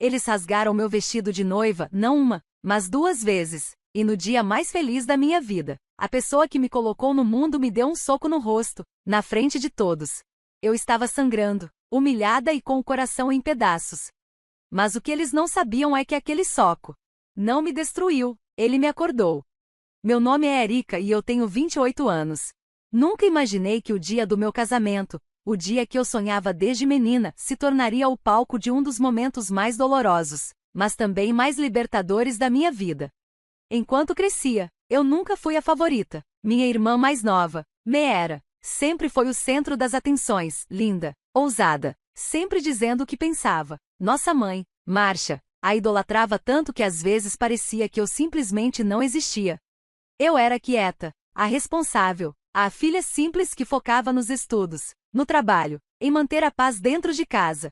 Eles rasgaram meu vestido de noiva, não uma, mas 2 vezes, e no dia mais feliz da minha vida, a pessoa que me colocou no mundo me deu um soco no rosto, na frente de todos. Eu estava sangrando, humilhada e com o coração em pedaços. Mas o que eles não sabiam é que aquele soco não me destruiu, ele me acordou. Meu nome é Erika e eu tenho 28 anos. Nunca imaginei que o dia do meu casamento, o dia que eu sonhava desde menina, se tornaria o palco de um dos momentos mais dolorosos, mas também mais libertadores da minha vida. Enquanto crescia, eu nunca fui a favorita. Minha irmã mais nova, Meera, sempre foi o centro das atenções, linda, ousada, sempre dizendo o que pensava. Nossa mãe, Marcia, a idolatrava tanto que às vezes parecia que eu simplesmente não existia. Eu era quieta, a responsável, a filha simples que focava nos estudos, no trabalho, em manter a paz dentro de casa.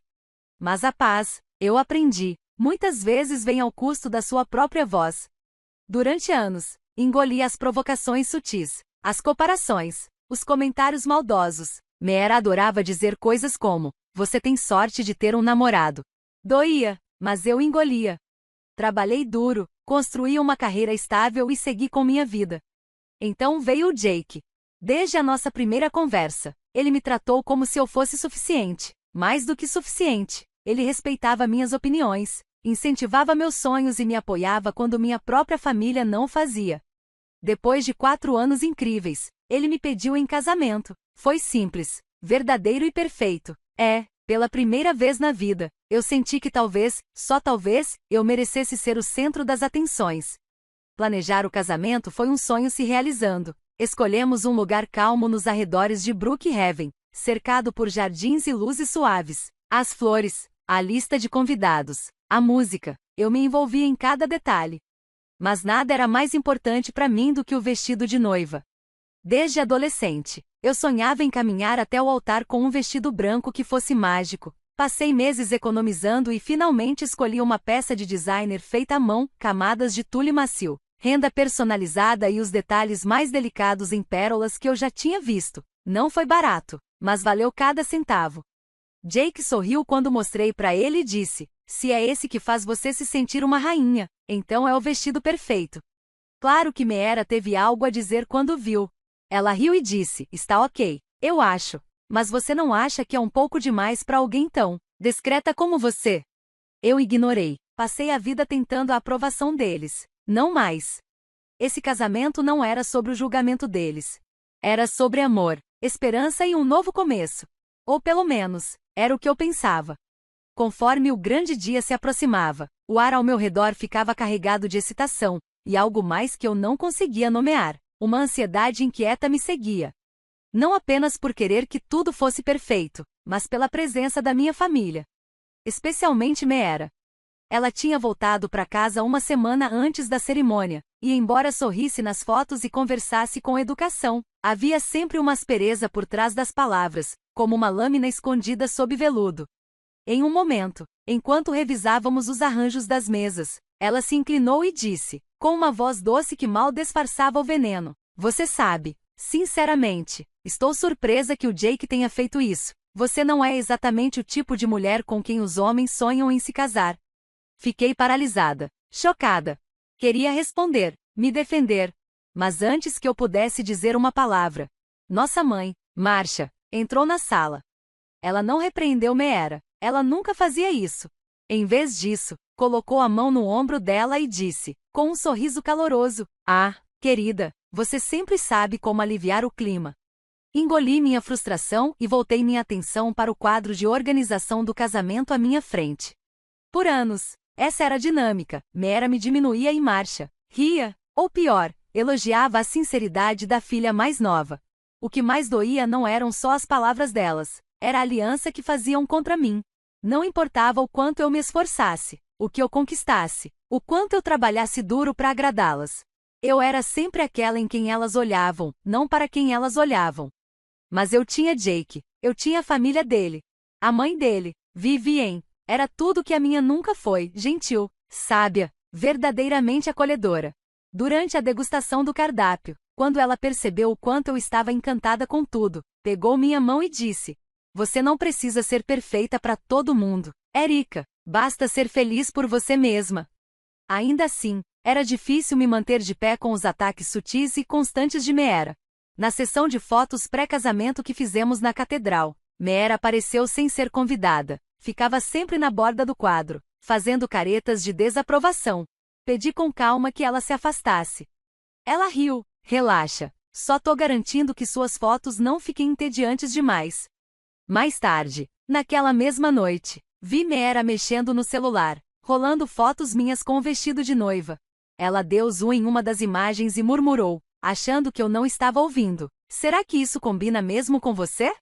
Mas a paz, eu aprendi, muitas vezes vem ao custo da sua própria voz. Durante anos, engoli as provocações sutis, as comparações, os comentários maldosos. Meera adorava dizer coisas como: "Você tem sorte de ter um namorado." Doía, mas eu engolia. Trabalhei duro, construí uma carreira estável e segui com minha vida. Então veio o Jake. Desde a nossa primeira conversa, ele me tratou como se eu fosse suficiente, mais do que suficiente. Ele respeitava minhas opiniões, incentivava meus sonhos e me apoiava quando minha própria família não o fazia. Depois de 4 anos incríveis, ele me pediu em casamento. Foi simples, verdadeiro e perfeito. Pela primeira vez na vida, eu senti que talvez, só talvez, eu merecesse ser o centro das atenções. Planejar o casamento foi um sonho se realizando. Escolhemos um lugar calmo nos arredores de Brookhaven, cercado por jardins e luzes suaves. As flores, a lista de convidados, a música, eu me envolvi em cada detalhe. Mas nada era mais importante para mim do que o vestido de noiva. Desde adolescente, eu sonhava em caminhar até o altar com um vestido branco que fosse mágico. Passei meses economizando e finalmente escolhi uma peça de designer feita à mão, camadas de tule macio, renda personalizada e os detalhes mais delicados em pérolas que eu já tinha visto. Não foi barato, mas valeu cada centavo. Jake sorriu quando mostrei para ele e disse: "Se é esse que faz você se sentir uma rainha, então é o vestido perfeito." Claro que Meera teve algo a dizer quando viu. Ela riu e disse: "Está ok, eu acho. Mas você não acha que é um pouco demais para alguém tão discreta como você?" Eu ignorei. Passei a vida tentando a aprovação deles. Não mais. Esse casamento não era sobre o julgamento deles. Era sobre amor, esperança e um novo começo. Ou pelo menos, era o que eu pensava. Conforme o grande dia se aproximava, o ar ao meu redor ficava carregado de excitação, e algo mais que eu não conseguia nomear. Uma ansiedade inquieta me seguia. Não apenas por querer que tudo fosse perfeito, mas pela presença da minha família. Especialmente Meera. Ela tinha voltado para casa uma semana antes da cerimônia, e embora sorrisse nas fotos e conversasse com educação, havia sempre uma aspereza por trás das palavras, como uma lâmina escondida sob veludo. Em um momento, enquanto revisávamos os arranjos das mesas, ela se inclinou e disse, com uma voz doce que mal disfarçava o veneno: "Você sabe, sinceramente, estou surpresa que o Jake tenha feito isso. Você não é exatamente o tipo de mulher com quem os homens sonham em se casar." Fiquei paralisada, chocada. Queria responder, me defender. Mas antes que eu pudesse dizer uma palavra, nossa mãe, Marcia, entrou na sala. Ela não repreendeu Meera. Ela nunca fazia isso. Em vez disso, colocou a mão no ombro dela e disse, com um sorriso caloroso: "Ah, querida, você sempre sabe como aliviar o clima." Engoli minha frustração e voltei minha atenção para o quadro de organização do casamento à minha frente. Por anos, essa era a dinâmica. Meera me diminuía e Marcia ria, ou pior, elogiava a sinceridade da filha mais nova. O que mais doía não eram só as palavras delas, era a aliança que faziam contra mim. Não importava o quanto eu me esforçasse, o que eu conquistasse, o quanto eu trabalhasse duro para agradá-las. Eu era sempre aquela em quem elas olhavam, não para quem elas olhavam. Mas eu tinha Jake, eu tinha a família dele, a mãe dele, Vivienne. Era tudo que a minha nunca foi: gentil, sábia, verdadeiramente acolhedora. Durante a degustação do cardápio, quando ela percebeu o quanto eu estava encantada com tudo, pegou minha mão e disse: "Você não precisa ser perfeita para todo mundo, Erika. Basta ser feliz por você mesma. Ainda assim, era difícil me manter de pé com os ataques sutis e constantes de Meera. Na sessão de fotos pré-casamento que fizemos na catedral, Meera apareceu sem ser convidada. Ficava sempre na borda do quadro, fazendo caretas de desaprovação. Pedi com calma que ela se afastasse. Ela riu. Relaxa. Só tô garantindo que suas fotos não fiquem entediantes demais. Mais tarde, naquela mesma noite, vi Meera mexendo no celular, rolando fotos minhas com o vestido de noiva. Ela deu zoom em uma das imagens e murmurou, achando que eu não estava ouvindo. Será que isso combina mesmo com você?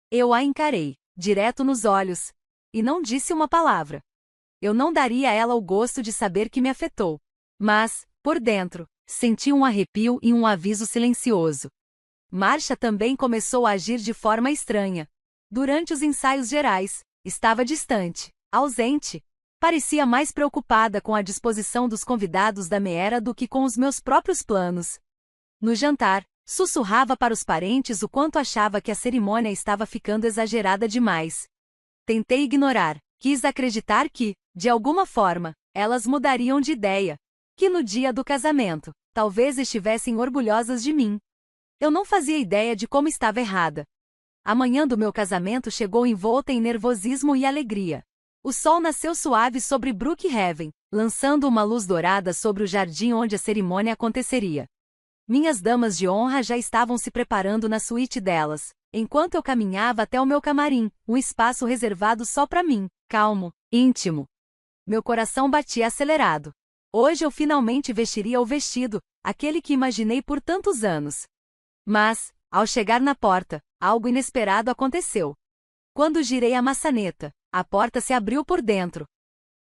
Eu a encarei, direto nos olhos, e não disse uma palavra. Eu não daria a ela o gosto de saber que me afetou. Mas, por dentro, senti um arrepio e um aviso silencioso. Marcia também começou a agir de forma estranha. Durante os ensaios gerais, estava distante, ausente. Parecia mais preocupada com a disposição dos convidados da Meera do que com os meus próprios planos. No jantar, sussurrava para os parentes o quanto achava que a cerimônia estava ficando exagerada demais. Tentei ignorar, quis acreditar que, de alguma forma, elas mudariam de ideia. Que no dia do casamento, talvez estivessem orgulhosas de mim. Eu não fazia ideia de como estava errada. A manhã do meu casamento chegou envolta em nervosismo e alegria. O sol nasceu suave sobre Brookhaven, lançando uma luz dourada sobre o jardim onde a cerimônia aconteceria. Minhas damas de honra já estavam se preparando na suíte delas, enquanto eu caminhava até o meu camarim, um espaço reservado só para mim, calmo, íntimo. Meu coração batia acelerado. Hoje eu finalmente vestiria o vestido, aquele que imaginei por tantos anos. Mas, ao chegar na porta, algo inesperado aconteceu. Quando girei a maçaneta, a porta se abriu por dentro.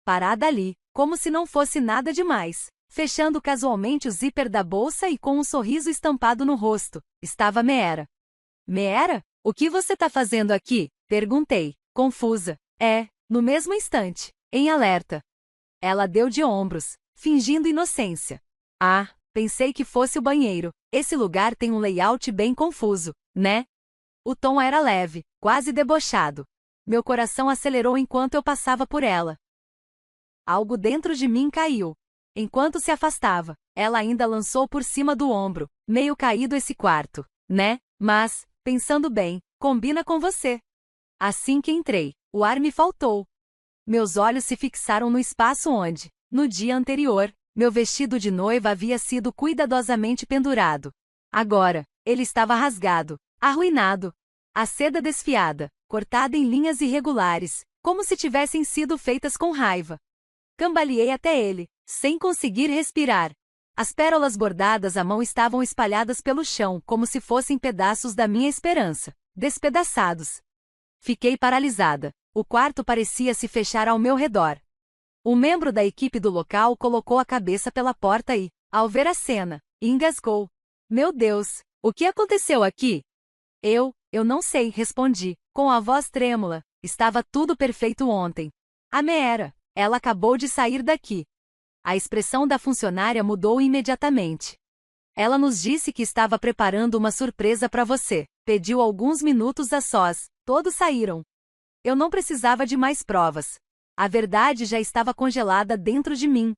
Parada ali, como se não fosse nada demais, fechando casualmente o zíper da bolsa e com um sorriso estampado no rosto, estava Meera. Meera? O que você tá fazendo aqui? Perguntei, confusa. No mesmo instante, em alerta. Ela deu de ombros, fingindo inocência. Pensei que fosse o banheiro. Esse lugar tem um layout bem confuso, né? O tom era leve, quase debochado. Meu coração acelerou enquanto eu passava por ela. Algo dentro de mim caiu. Enquanto se afastava, ela ainda lançou por cima do ombro, meio caído esse quarto, né? Mas, pensando bem, combina com você. Assim que entrei, o ar me faltou. Meus olhos se fixaram no espaço onde, no dia anterior, meu vestido de noiva havia sido cuidadosamente pendurado. Agora, ele estava rasgado, arruinado. A seda desfiada, cortada em linhas irregulares, como se tivessem sido feitas com raiva. Cambaleei até ele, sem conseguir respirar. As pérolas bordadas à mão estavam espalhadas pelo chão como se fossem pedaços da minha esperança, despedaçados. Fiquei paralisada. O quarto parecia se fechar ao meu redor. Um membro da equipe do local colocou a cabeça pela porta e, ao ver a cena, engasgou. Meu Deus, o que aconteceu aqui? Eu não sei, respondi, com a voz trêmula. Estava tudo perfeito ontem. A Meera, ela acabou de sair daqui. A expressão da funcionária mudou imediatamente. Ela nos disse que estava preparando uma surpresa para você. Pediu alguns minutos a sós. Todos saíram. Eu não precisava de mais provas. A verdade já estava congelada dentro de mim.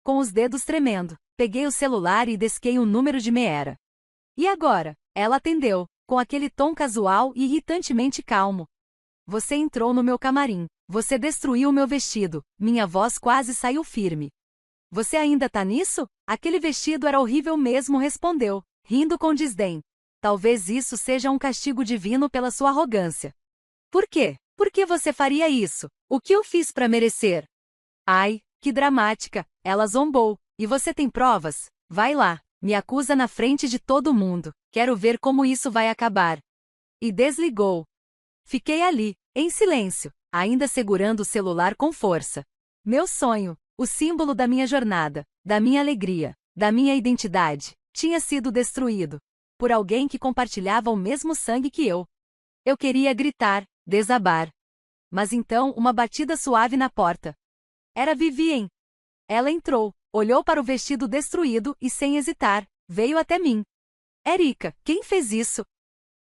Com os dedos tremendo, peguei o celular e desquei o número de Meera. E agora? Ela atendeu, com aquele tom casual e irritantemente calmo. Você entrou no meu camarim. Você destruiu o meu vestido. Minha voz quase saiu firme. Você ainda tá nisso? Aquele vestido era horrível mesmo, respondeu, rindo com desdém. Talvez isso seja um castigo divino pela sua arrogância. Por quê? Por que você faria isso? O que eu fiz para merecer? Ai, que dramática, ela zombou. E você tem provas? Vai lá, me acusa na frente de todo mundo. Quero ver como isso vai acabar. E desligou. Fiquei ali, em silêncio, ainda segurando o celular com força. Meu sonho, o símbolo da minha jornada, da minha alegria, da minha identidade, tinha sido destruído. Por alguém que compartilhava o mesmo sangue que eu. Eu queria gritar, desabar. Mas então uma batida suave na porta. Era Vivien. Ela entrou, olhou para o vestido destruído e sem hesitar, veio até mim. Erika, quem fez isso?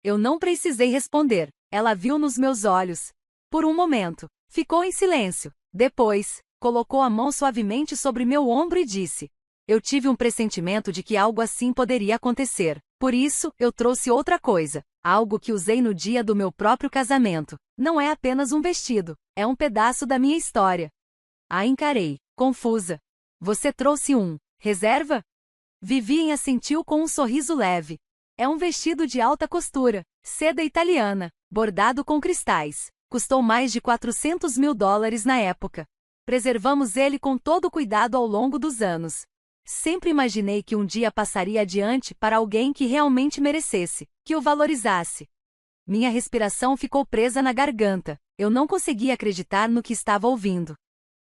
Eu não precisei responder. Ela viu nos meus olhos. Por um momento, ficou em silêncio, Depois, colocou a mão suavemente sobre meu ombro e disse: eu tive um pressentimento de que algo assim poderia acontecer. Por isso, eu trouxe outra coisa. Algo que usei no dia do meu próprio casamento. Não é apenas um vestido. É um pedaço da minha história. A encarei, confusa. Você trouxe um reserva? Vivien assentiu com um sorriso leve. É um vestido de alta costura, seda italiana, bordado com cristais. Custou mais de $400.000 na época. Preservamos ele com todo cuidado ao longo dos anos. Sempre imaginei que um dia passaria adiante para alguém que realmente merecesse, que o valorizasse. Minha respiração ficou presa na garganta. Eu não conseguia acreditar no que estava ouvindo.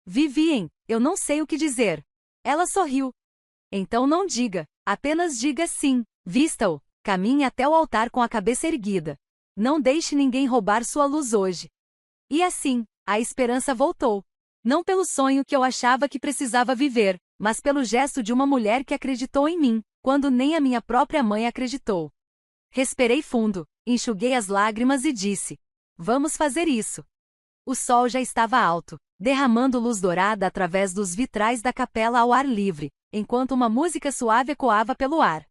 Vivien, eu não sei o que dizer. Ela sorriu. Então não diga, apenas diga sim. Vista-o. Caminhe até o altar com a cabeça erguida. Não deixe ninguém roubar sua luz hoje. E assim, a esperança voltou. Não pelo sonho que eu achava que precisava viver, mas pelo gesto de uma mulher que acreditou em mim, quando nem a minha própria mãe acreditou. Respirei fundo, enxuguei as lágrimas e disse: vamos fazer isso. O sol já estava alto, derramando luz dourada através dos vitrais da capela ao ar livre, enquanto uma música suave ecoava pelo ar.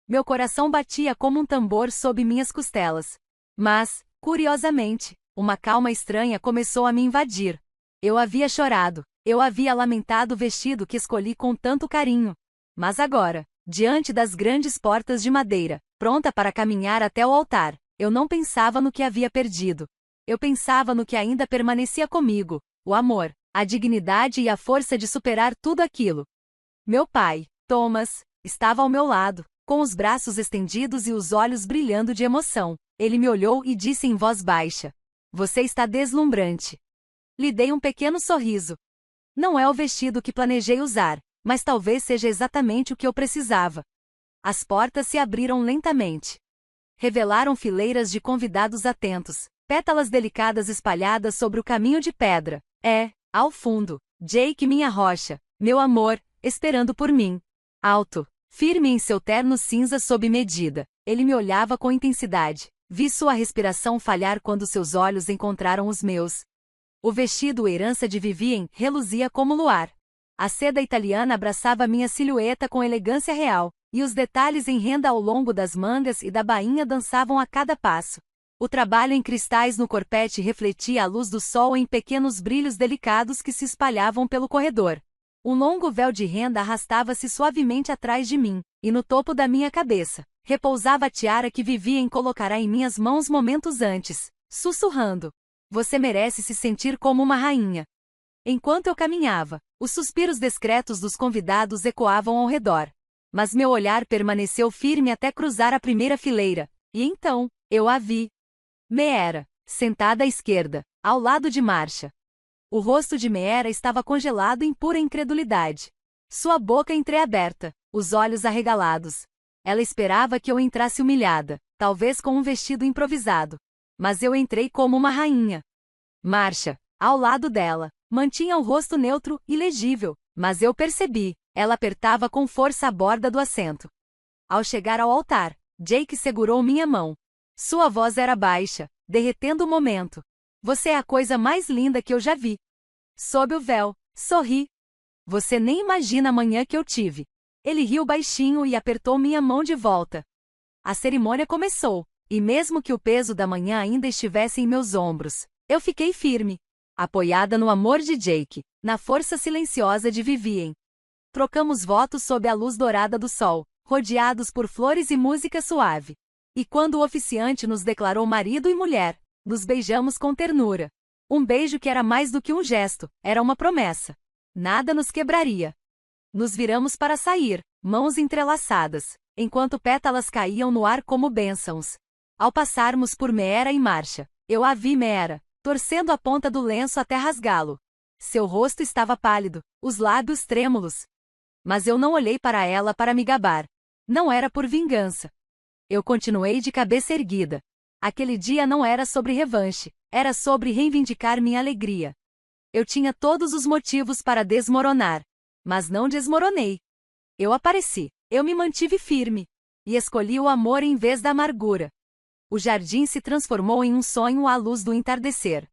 Meu coração batia como um tambor sob minhas costelas. Mas, curiosamente, uma calma estranha começou a me invadir. Eu havia chorado, eu havia lamentado o vestido que escolhi com tanto carinho. Mas agora, diante das grandes portas de madeira, pronta para caminhar até o altar, eu não pensava no que havia perdido. Eu pensava no que ainda permanecia comigo: o amor, a dignidade e a força de superar tudo aquilo. Meu pai, Thomas, estava ao meu lado, com os braços estendidos e os olhos brilhando de emoção. Ele me olhou e disse em voz baixa: você está deslumbrante. Lhe dei um pequeno sorriso. Não é o vestido que planejei usar, mas talvez seja exatamente o que eu precisava. As portas se abriram lentamente. Revelaram fileiras de convidados atentos, pétalas delicadas espalhadas sobre o caminho de pedra. Ao fundo, Jake, minha rocha, meu amor, esperando por mim. Alto, firme em seu terno cinza sob medida, ele me olhava com intensidade. Vi sua respiração falhar quando seus olhos encontraram os meus. O vestido herança de Vivien reluzia como luar. A seda italiana abraçava minha silhueta com elegância real, e os detalhes em renda ao longo das mangas e da bainha dançavam a cada passo. O trabalho em cristais no corpete refletia a luz do sol em pequenos brilhos delicados que se espalhavam pelo corredor. Um longo véu de renda arrastava-se suavemente atrás de mim, e no topo da minha cabeça repousava a tiara que Vivien colocará em minhas mãos momentos antes, sussurrando: você merece se sentir como uma rainha. Enquanto eu caminhava, os suspiros discretos dos convidados ecoavam ao redor. Mas meu olhar permaneceu firme até cruzar a primeira fileira, e então, eu a vi. Meera, sentada à esquerda, ao lado de Marcia. O rosto de Meera estava congelado em pura incredulidade. Sua boca entreaberta, os olhos arregalados. Ela esperava que eu entrasse humilhada, talvez com um vestido improvisado. Mas eu entrei como uma rainha. Marcia, ao lado dela, mantinha o rosto neutro e legível, mas eu percebi, ela apertava com força a borda do assento. Ao chegar ao altar, Jake segurou minha mão. Sua voz era baixa, derretendo o momento. Você é a coisa mais linda que eu já vi. Sob o véu, sorri. Você nem imagina a manhã que eu tive. Ele riu baixinho e apertou minha mão de volta. A cerimônia começou, e mesmo que o peso da manhã ainda estivesse em meus ombros, eu fiquei firme, apoiada no amor de Jake, na força silenciosa de Vivien. Trocamos votos sob a luz dourada do sol, rodeados por flores e música suave. E quando o oficiante nos declarou marido e mulher, nos beijamos com ternura. Um beijo que era mais do que um gesto, era uma promessa. Nada nos quebraria. Nos viramos para sair, mãos entrelaçadas, enquanto pétalas caíam no ar como bênçãos. Ao passarmos por Meera e Marcia, eu a vi Meera, torcendo a ponta do lenço até rasgá-lo. Seu rosto estava pálido, os lábios trêmulos. Mas eu não olhei para ela para me gabar. Não era por vingança. Eu continuei de cabeça erguida. Aquele dia não era sobre revanche, era sobre reivindicar minha alegria. Eu tinha todos os motivos para desmoronar. Mas não desmoronei. Eu apareci, eu me mantive firme. E escolhi o amor em vez da amargura. O jardim se transformou em um sonho à luz do entardecer.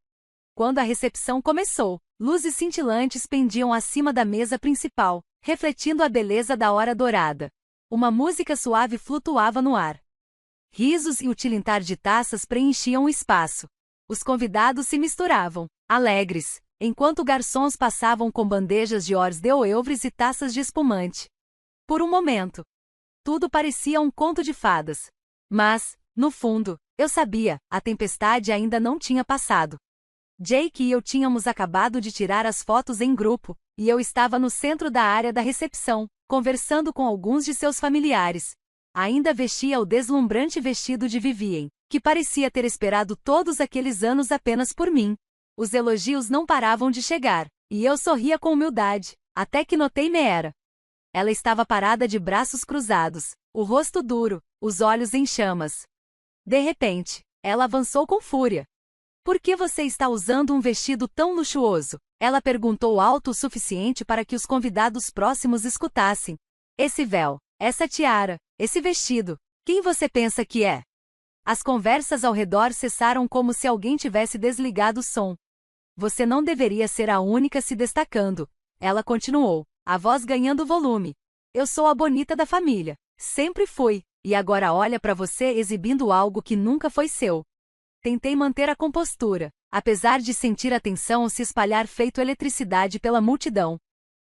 Quando a recepção começou, luzes cintilantes pendiam acima da mesa principal, refletindo a beleza da hora dourada. Uma música suave flutuava no ar. Risos e o tilintar de taças preenchiam o espaço. Os convidados se misturavam, alegres, enquanto garçons passavam com bandejas de hors d'oeuvres e taças de espumante. Por um momento, tudo parecia um conto de fadas. Mas, no fundo, eu sabia, a tempestade ainda não tinha passado. Jake e eu tínhamos acabado de tirar as fotos em grupo, e eu estava no centro da área da recepção, conversando com alguns de seus familiares. Ainda vestia o deslumbrante vestido de Vivien, que parecia ter esperado todos aqueles anos apenas por mim. Os elogios não paravam de chegar, e eu sorria com humildade, até que notei Meera. Ela estava parada de braços cruzados, o rosto duro, os olhos em chamas. De repente, ela avançou com fúria. Por que você está usando um vestido tão luxuoso? Ela perguntou alto o suficiente para que os convidados próximos escutassem. Esse véu, essa tiara, esse vestido, quem você pensa que é? As conversas ao redor cessaram como se alguém tivesse desligado o som. Você não deveria ser a única se destacando, ela continuou, a voz ganhando volume. Eu sou a bonita da família, sempre fui, e agora olha para você exibindo algo que nunca foi seu. Tentei manter a compostura, apesar de sentir a tensão se espalhar feito eletricidade pela multidão.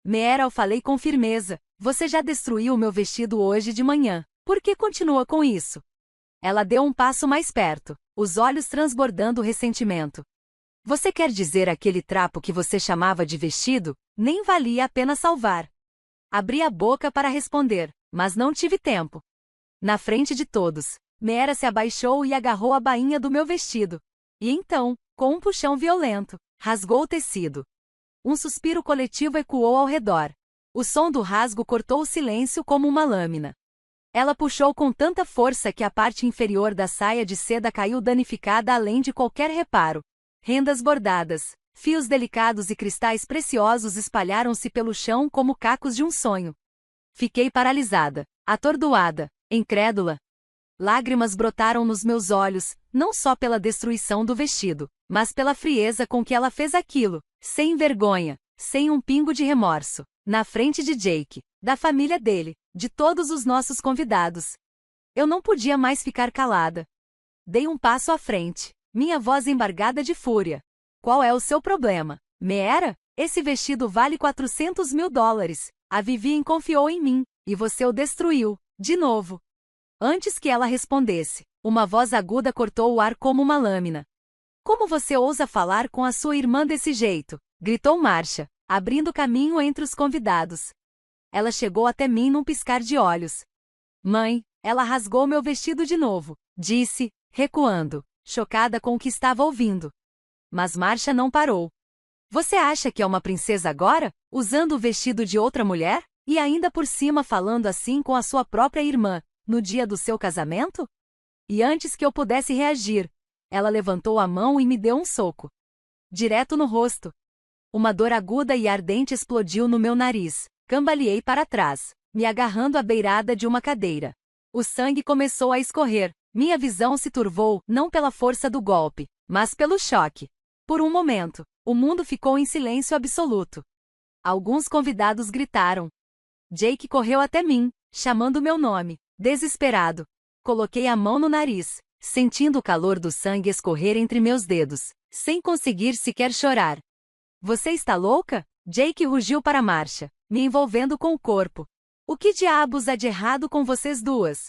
Meera, eu falei com firmeza, você já destruiu o meu vestido hoje de manhã, por que continua com isso? Ela deu um passo mais perto, os olhos transbordando ressentimento. Você quer dizer aquele trapo que você chamava de vestido, nem valia a pena salvar. Abri a boca para responder, mas não tive tempo. Na frente de todos, Meera se abaixou e agarrou a bainha do meu vestido. E então, com um puxão violento, rasgou o tecido. Um suspiro coletivo ecoou ao redor. O som do rasgo cortou o silêncio como uma lâmina. Ela puxou com tanta força que a parte inferior da saia de seda caiu danificada além de qualquer reparo. Rendas bordadas, fios delicados e cristais preciosos espalharam-se pelo chão como cacos de um sonho. Fiquei paralisada, atordoada, incrédula. Lágrimas brotaram nos meus olhos, não só pela destruição do vestido, mas pela frieza com que ela fez aquilo, sem vergonha, sem um pingo de remorso, na frente de Jake, da família dele, de todos os nossos convidados. Eu não podia mais ficar calada. Dei um passo à frente, minha voz embargada de fúria. Qual é o seu problema, Meera? Esse vestido vale $400.000. A Vivien confiou em mim, e você o destruiu, de novo. Antes que ela respondesse, uma voz aguda cortou o ar como uma lâmina. Como você ousa falar com a sua irmã desse jeito? Gritou Marcia, abrindo caminho entre os convidados. Ela chegou até mim num piscar de olhos. Mãe, ela rasgou meu vestido de novo, disse, recuando, chocada com o que estava ouvindo. Mas Marcia não parou. Você acha que é uma princesa agora, usando o vestido de outra mulher? E ainda por cima falando assim com a sua própria irmã, no dia do seu casamento? E antes que eu pudesse reagir, ela levantou a mão e me deu um soco. Direto no rosto. Uma dor aguda e ardente explodiu no meu nariz. Cambaleei para trás, me agarrando à beirada de uma cadeira. O sangue começou a escorrer. Minha visão se turvou, não pela força do golpe, mas pelo choque. Por um momento, o mundo ficou em silêncio absoluto. Alguns convidados gritaram. Jake correu até mim, chamando meu nome. Desesperado, coloquei a mão no nariz, sentindo o calor do sangue escorrer entre meus dedos, sem conseguir sequer chorar. Você está louca? Jake rugiu para Marcia, me envolvendo com o corpo. O que diabos há de errado com vocês duas?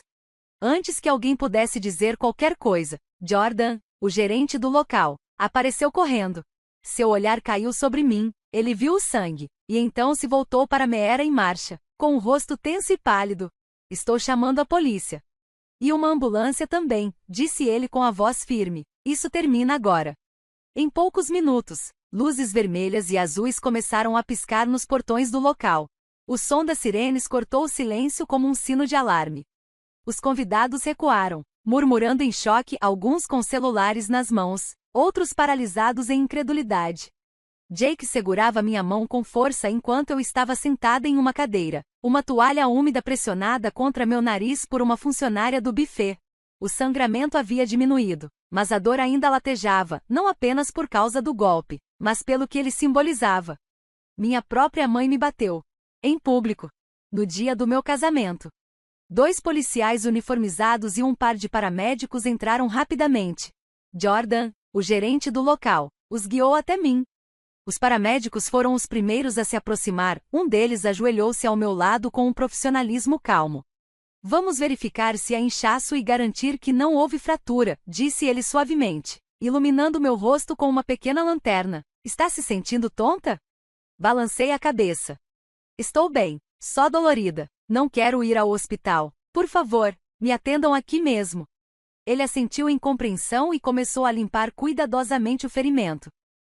Antes que alguém pudesse dizer qualquer coisa, Jordan, o gerente do local, apareceu correndo. Seu olhar caiu sobre mim, ele viu o sangue, e então se voltou para Meera e Marcia, com o rosto tenso e pálido. Estou chamando a polícia. E uma ambulância também, disse ele com a voz firme. Isso termina agora. Em poucos minutos, luzes vermelhas e azuis começaram a piscar nos portões do local. O som das sirenes cortou o silêncio como um sino de alarme. Os convidados recuaram, murmurando em choque, alguns com celulares nas mãos, outros paralisados em incredulidade. Jake segurava minha mão com força enquanto eu estava sentada em uma cadeira, uma toalha úmida pressionada contra meu nariz por uma funcionária do buffet. O sangramento havia diminuído, mas a dor ainda latejava, não apenas por causa do golpe, mas pelo que ele simbolizava. Minha própria mãe me bateu. Em público. No dia do meu casamento. 2 policiais uniformizados e um par de paramédicos entraram rapidamente. Jordan, o gerente do local, os guiou até mim. Os paramédicos foram os primeiros a se aproximar, um deles ajoelhou-se ao meu lado com um profissionalismo calmo. Vamos verificar se há inchaço e garantir que não houve fratura, disse ele suavemente, iluminando meu rosto com uma pequena lanterna. Está se sentindo tonta? Balancei a cabeça. Estou bem, só dolorida. Não quero ir ao hospital. Por favor, me atendam aqui mesmo. Ele assentiu em compreensão e começou a limpar cuidadosamente o ferimento.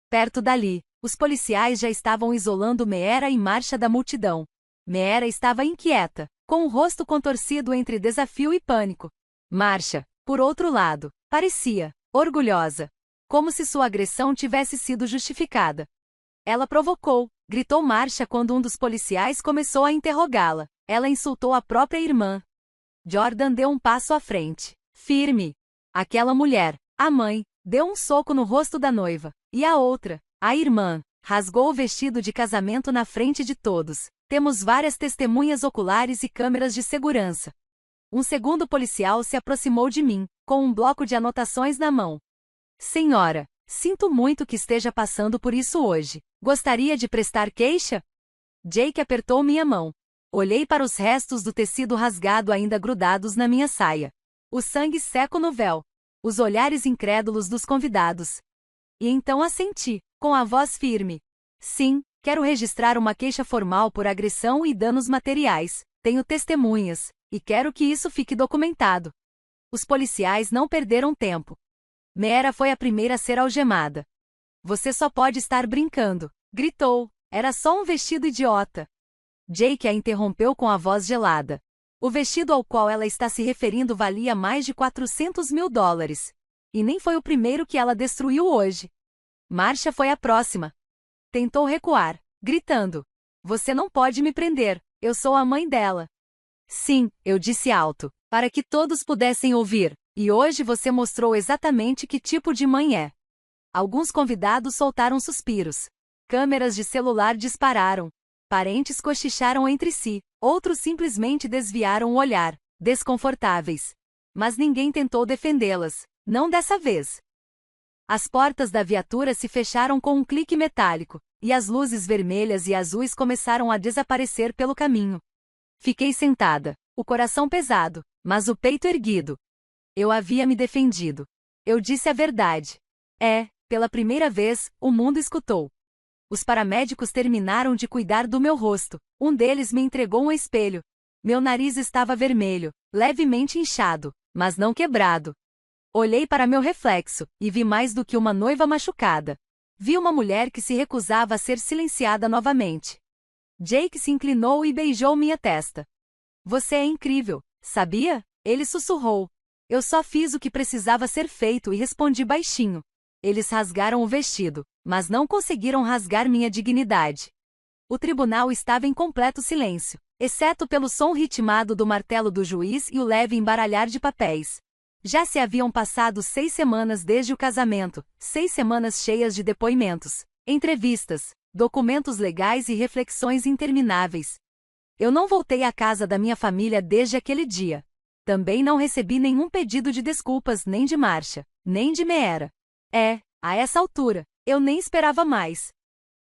Perto dali, os policiais já estavam isolando Meera e Marsha da multidão. Meera estava inquieta, com o rosto contorcido entre desafio e pânico. Marsha, por outro lado, parecia orgulhosa, como se sua agressão tivesse sido justificada. Ela provocou, gritou Marsha quando um dos policiais começou a interrogá-la. Ela insultou a própria irmã. Jordan deu um passo à frente. Firme. Aquela mulher, a mãe, deu um soco no rosto da noiva. E a outra, a irmã, rasgou o vestido de casamento na frente de todos. Temos várias testemunhas oculares e câmeras de segurança. Um segundo policial se aproximou de mim, com um bloco de anotações na mão. Senhora, sinto muito que esteja passando por isso hoje. Gostaria de prestar queixa? Jake apertou minha mão. Olhei para os restos do tecido rasgado ainda grudados na minha saia. O sangue seco no véu. Os olhares incrédulos dos convidados. E então assenti, com a voz firme. Sim, quero registrar uma queixa formal por agressão e danos materiais. Tenho testemunhas, e quero que isso fique documentado. Os policiais não perderam tempo. Meera foi a primeira a ser algemada. Você só pode estar brincando, gritou. Era só um vestido idiota. Jake a interrompeu com a voz gelada. O vestido ao qual ela está se referindo valia mais de $400 mil. E nem foi o primeiro que ela destruiu hoje. Marsha foi a próxima. Tentou recuar, gritando. Você não pode me prender, eu sou a mãe dela. Sim, eu disse alto, para que todos pudessem ouvir, e hoje você mostrou exatamente que tipo de mãe é. Alguns convidados soltaram suspiros. Câmeras de celular dispararam. Parentes cochicharam entre si, outros simplesmente desviaram o olhar, desconfortáveis. Mas ninguém tentou defendê-las, não dessa vez. As portas da viatura se fecharam com um clique metálico, e as luzes vermelhas e azuis começaram a desaparecer pelo caminho. Fiquei sentada, o coração pesado, mas o peito erguido. Eu havia me defendido. Eu disse a verdade. Pela primeira vez, o mundo escutou. Os paramédicos terminaram de cuidar do meu rosto. Um deles me entregou um espelho. Meu nariz estava vermelho, levemente inchado, mas não quebrado. Olhei para meu reflexo, e vi mais do que uma noiva machucada. Vi uma mulher que se recusava a ser silenciada novamente. Jake se inclinou e beijou minha testa. Você é incrível, sabia? Ele sussurrou. Eu só fiz o que precisava ser feito e respondi baixinho. Eles rasgaram o vestido, mas não conseguiram rasgar minha dignidade. O tribunal estava em completo silêncio, exceto pelo som ritmado do martelo do juiz e o leve embaralhar de papéis. Já se haviam passado 6 semanas desde o casamento, 6 semanas cheias de depoimentos, entrevistas, documentos legais e reflexões intermináveis. Eu não voltei à casa da minha família desde aquele dia. Também não recebi nenhum pedido de desculpas nem de Marsha, nem de Meera. A essa altura, eu nem esperava mais.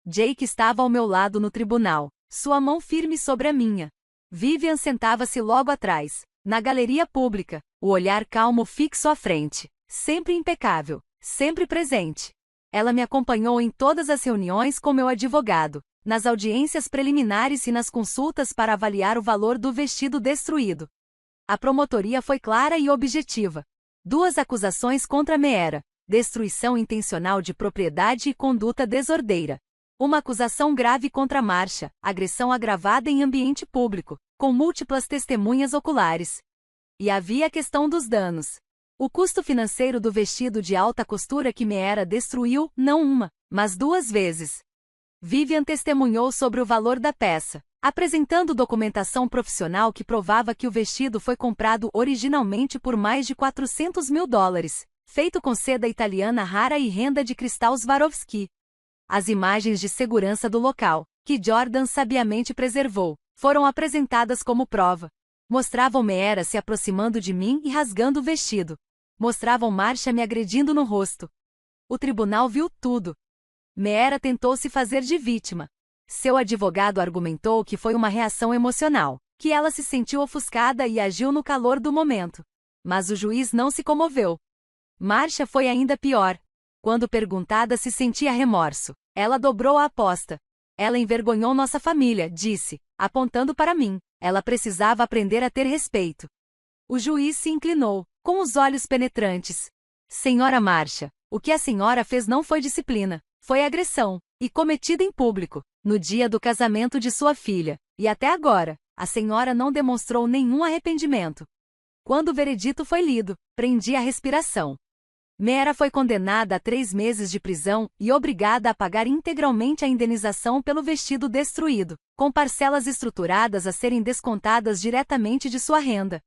Jake estava ao meu lado no tribunal, sua mão firme sobre a minha. Vivian sentava-se logo atrás, na galeria pública, o olhar calmo fixo à frente, sempre impecável, sempre presente. Ela me acompanhou em todas as reuniões com meu advogado, nas audiências preliminares e nas consultas para avaliar o valor do vestido destruído. A promotoria foi clara e objetiva. 2 acusações contra Meera. Destruição intencional de propriedade e conduta desordeira. Uma acusação grave contra Marsha, agressão agravada em ambiente público, com múltiplas testemunhas oculares. E havia a questão dos danos. O custo financeiro do vestido de alta costura que Meera destruiu, não uma, mas 2 vezes. Vivian testemunhou sobre o valor da peça, apresentando documentação profissional que provava que o vestido foi comprado originalmente por mais de $400 mil, feito com seda italiana rara e renda de cristal Swarovski. As imagens de segurança do local, que Jordan sabiamente preservou, foram apresentadas como prova. Mostravam Meera se aproximando de mim e rasgando o vestido. Mostravam Marcia me agredindo no rosto. O tribunal viu tudo. Meera tentou se fazer de vítima. Seu advogado argumentou que foi uma reação emocional, que ela se sentiu ofuscada e agiu no calor do momento. Mas o juiz não se comoveu. Marcia foi ainda pior. Quando perguntada se sentia remorso, ela dobrou a aposta. Ela envergonhou nossa família, disse, apontando para mim. Ela precisava aprender a ter respeito. O juiz se inclinou, com os olhos penetrantes. Senhora Marcia, o que a senhora fez não foi disciplina, foi agressão, e cometida em público, no dia do casamento de sua filha, e até agora, a senhora não demonstrou nenhum arrependimento. Quando o veredito foi lido, prendi a respiração. Meera foi condenada a 3 meses de prisão e obrigada a pagar integralmente a indenização pelo vestido destruído, com parcelas estruturadas a serem descontadas diretamente de sua renda.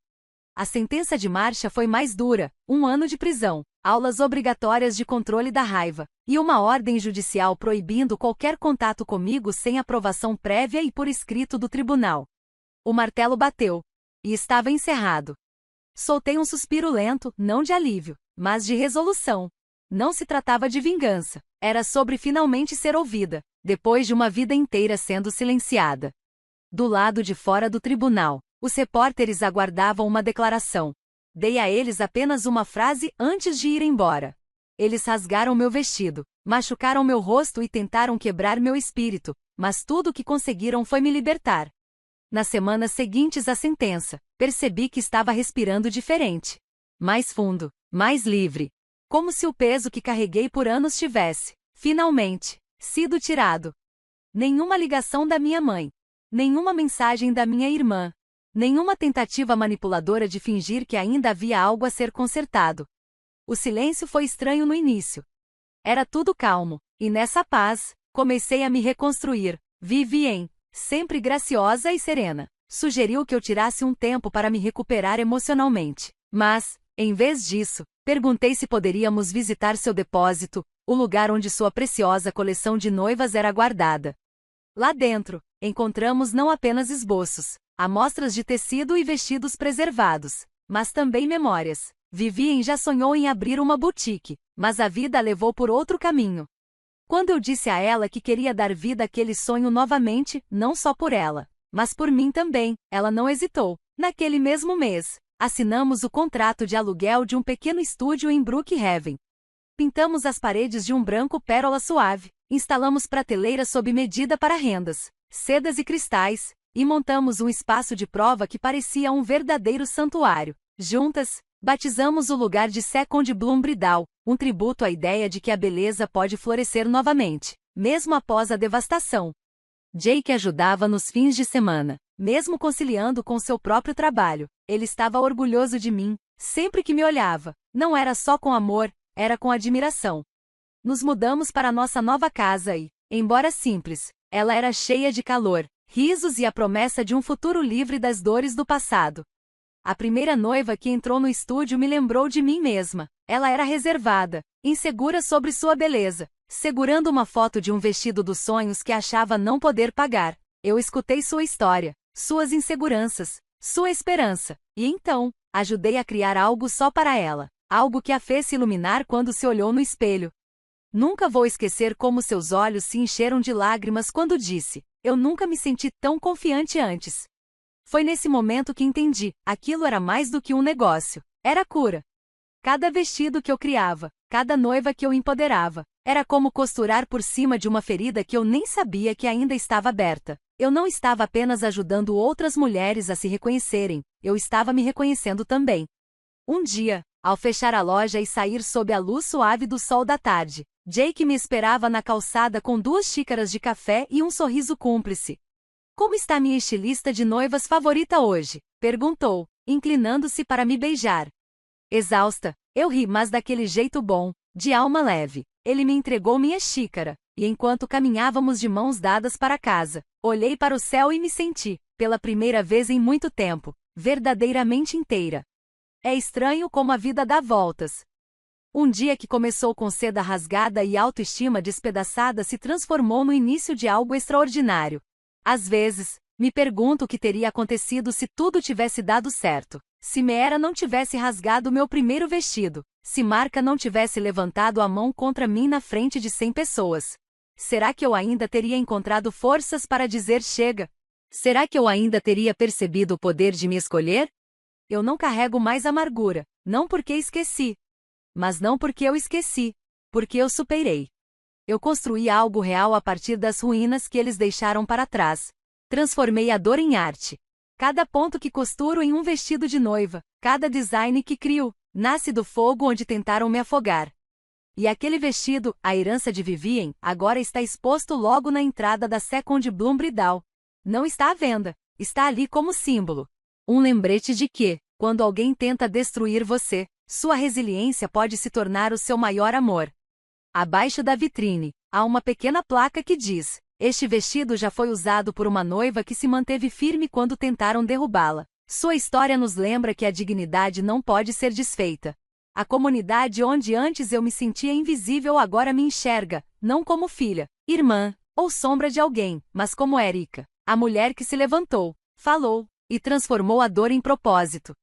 A sentença de Marcia foi mais dura, 1 ano de prisão, aulas obrigatórias de controle da raiva, e uma ordem judicial proibindo qualquer contato comigo sem aprovação prévia e por escrito do tribunal. O martelo bateu. E estava encerrado. Soltei um suspiro lento, não de alívio, mas de resolução. Não se tratava de vingança, era sobre finalmente ser ouvida, depois de uma vida inteira sendo silenciada. Do lado de fora do tribunal, os repórteres aguardavam uma declaração. Dei a eles apenas uma frase antes de ir embora. Eles rasgaram meu vestido, machucaram meu rosto e tentaram quebrar meu espírito, mas tudo o que conseguiram foi me libertar. Nas semanas seguintes à sentença, percebi que estava respirando diferente. Mais fundo, mais livre. Como se o peso que carreguei por anos tivesse, finalmente, sido tirado. Nenhuma ligação da minha mãe. Nenhuma mensagem da minha irmã. Nenhuma tentativa manipuladora de fingir que ainda havia algo a ser consertado. O silêncio foi estranho no início. Era tudo calmo, e nessa paz, comecei a me reconstruir. Vivian, sempre graciosa e serena, sugeriu que eu tirasse um tempo para me recuperar emocionalmente. Mas, em vez disso, perguntei se poderíamos visitar seu depósito, o lugar onde sua preciosa coleção de noivas era guardada. Lá dentro, encontramos não apenas esboços, amostras de tecido e vestidos preservados, mas também memórias. Vivian já sonhou em abrir uma boutique, mas a vida a levou por outro caminho. Quando eu disse a ela que queria dar vida àquele sonho novamente, não só por ela, mas por mim também, ela não hesitou. Naquele mesmo mês, assinamos o contrato de aluguel de um pequeno estúdio em Brookhaven. Pintamos as paredes de um branco pérola suave, instalamos prateleiras sob medida para rendas, sedas e cristais, e montamos um espaço de prova que parecia um verdadeiro santuário. Juntas, batizamos o lugar de Second Bloom Bridal, um tributo à ideia de que a beleza pode florescer novamente, mesmo após a devastação. Jake ajudava nos fins de semana, mesmo conciliando com seu próprio trabalho. Ele estava orgulhoso de mim, sempre que me olhava. Não era só com amor, era com admiração. Nos mudamos para nossa nova casa e, embora simples, ela era cheia de calor, risos e a promessa de um futuro livre das dores do passado. A primeira noiva que entrou no estúdio me lembrou de mim mesma. Ela era reservada, insegura sobre sua beleza, segurando uma foto de um vestido dos sonhos que achava não poder pagar. Eu escutei sua história, suas inseguranças, sua esperança, e então, ajudei a criar algo só para ela, algo que a fez se iluminar quando se olhou no espelho. Nunca vou esquecer como seus olhos se encheram de lágrimas quando disse: "Eu nunca me senti tão confiante antes." Foi nesse momento que entendi, aquilo era mais do que um negócio, era cura. Cada vestido que eu criava, cada noiva que eu empoderava, era como costurar por cima de uma ferida que eu nem sabia que ainda estava aberta. Eu não estava apenas ajudando outras mulheres a se reconhecerem, eu estava me reconhecendo também. Um dia, ao fechar a loja e sair sob a luz suave do sol da tarde, Jake me esperava na calçada com 2 xícaras de café e um sorriso cúmplice. "Como está minha estilista de noivas favorita hoje?" perguntou, inclinando-se para me beijar. Exausta, eu ri, mas daquele jeito bom, de alma leve. Ele me entregou minha xícara, E enquanto caminhávamos de mãos dadas para casa, olhei para o céu e me senti, pela primeira vez em muito tempo, verdadeiramente inteira. É estranho como a vida dá voltas. Um dia que começou com seda rasgada e autoestima despedaçada se transformou no início de algo extraordinário. Às vezes, me pergunto o que teria acontecido se tudo tivesse dado certo. Se Meera não tivesse rasgado meu primeiro vestido. Se Marca não tivesse levantado a mão contra mim na frente de 100 pessoas. Será que eu ainda teria encontrado forças para dizer chega? Será que eu ainda teria percebido o poder de me escolher? Eu não carrego mais amargura, não porque esqueci. Mas não porque eu esqueci. Porque eu superei. Eu construí algo real a partir das ruínas que eles deixaram para trás. Transformei a dor em arte. Cada ponto que costuro em um vestido de noiva, cada design que crio, nasce do fogo onde tentaram me afogar. E aquele vestido, a herança de Vivien, agora está exposto logo na entrada da Second Bloom Bridal. Não está à venda, está ali como símbolo. Um lembrete de que, quando alguém tenta destruir você, sua resiliência pode se tornar o seu maior amor. Abaixo da vitrine, há uma pequena placa que diz: este vestido já foi usado por uma noiva que se manteve firme quando tentaram derrubá-la. Sua história nos lembra que a dignidade não pode ser desfeita. A comunidade onde antes eu me sentia invisível agora me enxerga, não como filha, irmã, ou sombra de alguém, mas como Erika, a mulher que se levantou, falou, e transformou a dor em propósito.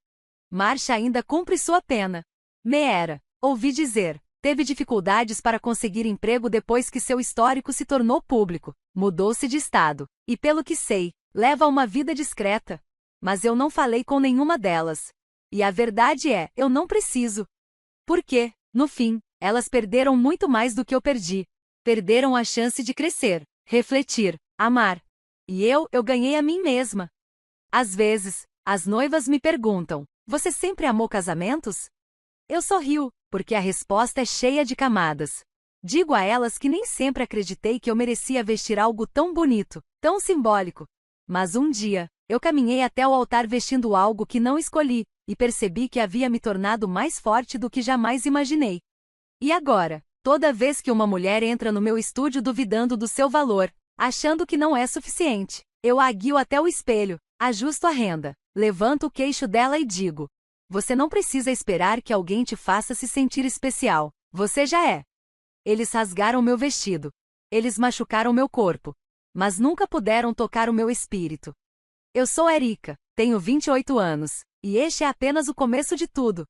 Marcia ainda cumpre sua pena. Meera, ouvi dizer, teve dificuldades para conseguir emprego depois que seu histórico se tornou público, mudou-se de estado, e pelo que sei, leva uma vida discreta. Mas eu não falei com nenhuma delas. E a verdade é, eu não preciso. Porque, no fim, elas perderam muito mais do que eu perdi. Perderam a chance de crescer, refletir, amar. E eu ganhei a mim mesma. Às vezes, as noivas me perguntam, você sempre amou casamentos? Eu sorrio, porque a resposta é cheia de camadas. Digo a elas que nem sempre acreditei que eu merecia vestir algo tão bonito, tão simbólico. Mas um dia, eu caminhei até o altar vestindo algo que não escolhi, e percebi que havia me tornado mais forte do que jamais imaginei. E agora, toda vez que uma mulher entra no meu estúdio duvidando do seu valor, achando que não é suficiente, eu a guio até o espelho, ajusto a renda, levanto o queixo dela e digo: você não precisa esperar que alguém te faça se sentir especial, você já é. Eles rasgaram meu vestido. Eles machucaram meu corpo. Mas nunca puderam tocar o meu espírito. Eu sou Erika, tenho 28 anos, e este é apenas o começo de tudo.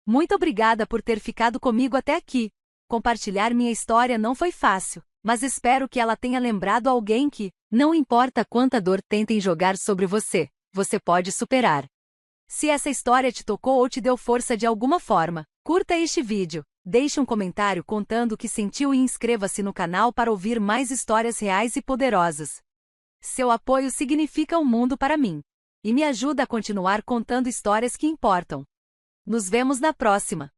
Muito obrigada por ter ficado comigo até aqui. Compartilhar minha história não foi fácil, mas espero que ela tenha lembrado alguém que, não importa quanta dor tentem jogar sobre você, você pode superar. Se essa história te tocou ou te deu força de alguma forma, curta este vídeo, deixe um comentário contando o que sentiu e inscreva-se no canal para ouvir mais histórias reais e poderosas. Seu apoio significa o mundo para mim. E me ajuda a continuar contando histórias que importam. Nos vemos na próxima!